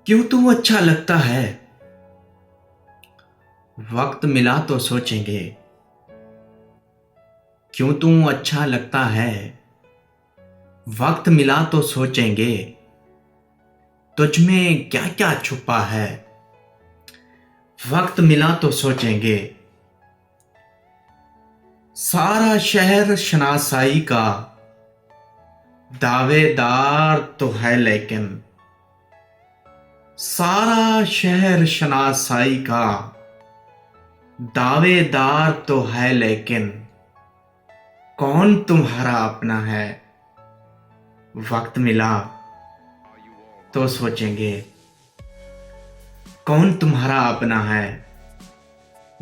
क्यों तू अच्छा लगता है। वक्त मिला तो सोचेंगे। क्यों तू अच्छा लगता है। वक्त मिला तो सोचेंगे। तुझ में क्या क्या छुपा है। वक्त मिला तो सोचेंगे। सारा शहर शनासाई का दावेदार तो है लेकिन। सारा शहर शनासाई का दावेदार तो है लेकिन। कौन तुम्हारा अपना है। वक्त मिला तो सोचेंगे। कौन तुम्हारा अपना है।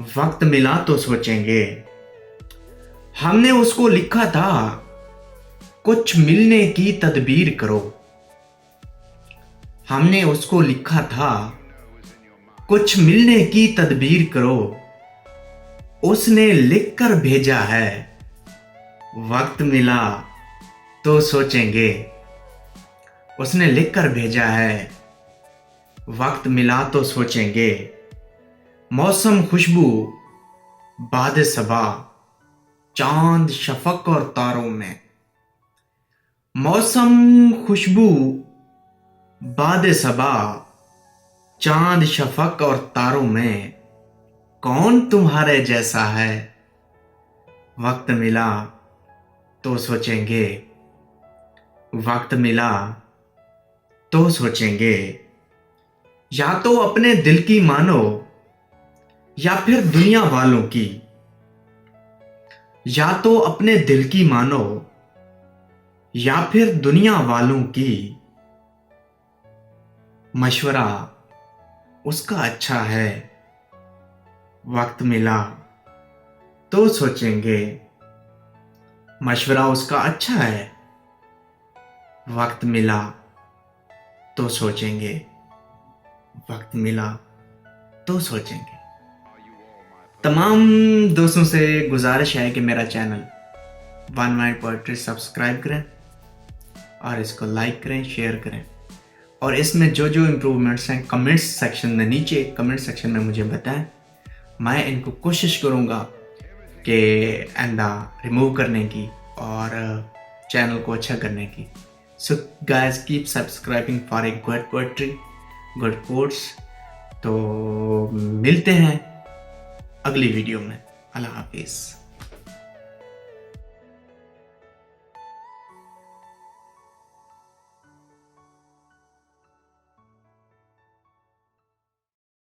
वक्त मिला तो सोचेंगे। हमने उसको लिखा था कुछ मिलने की तदबीर करो। हमने उसको लिखा था कुछ मिलने की तदबीर करो। उसने लिख कर भेजा है। वक्त मिला तो सोचेंगे। उसने लिख कर भेजा है। वक्त मिला तो सोचेंगे। मौसम खुशबू बाद सबा चांद शफक और तारों में। मौसम खुशबू बाद सबा चांद शफक और तारों में। कौन तुम्हारे जैसा है। वक्त मिला तो सोचेंगे। वक्त मिला तो सोचेंगे। या तो अपने दिल की मानो या फिर दुनिया वालों की। या तो अपने दिल की मानो या फिर दुनिया वालों की। मशवरा उसका अच्छा है। वक्त मिला तो सोचेंगे। मशवरा उसका अच्छा है। वक्त मिला तो सोचेंगे। वक्त मिला तो सोचेंगे। तमाम दोस्तों से गुजारिश है कि मेरा channel one mind poetry subscribe करें और इसको लाइक करें, शेयर करें। और इसमें जो जो इम्प्रूवमेंट्स हैं कमेंट्स सेक्शन में, नीचे कमेंट सेक्शन में मुझे बताएं। मैं इनको कोशिश करूँगा कि आइंदा रिमूव करने की और चैनल को अच्छा करने की। So guys keep subscribing for a good poetry, good quotes. तो मिलते हैं अगली वीडियो में। अल्लाह हाफिज़।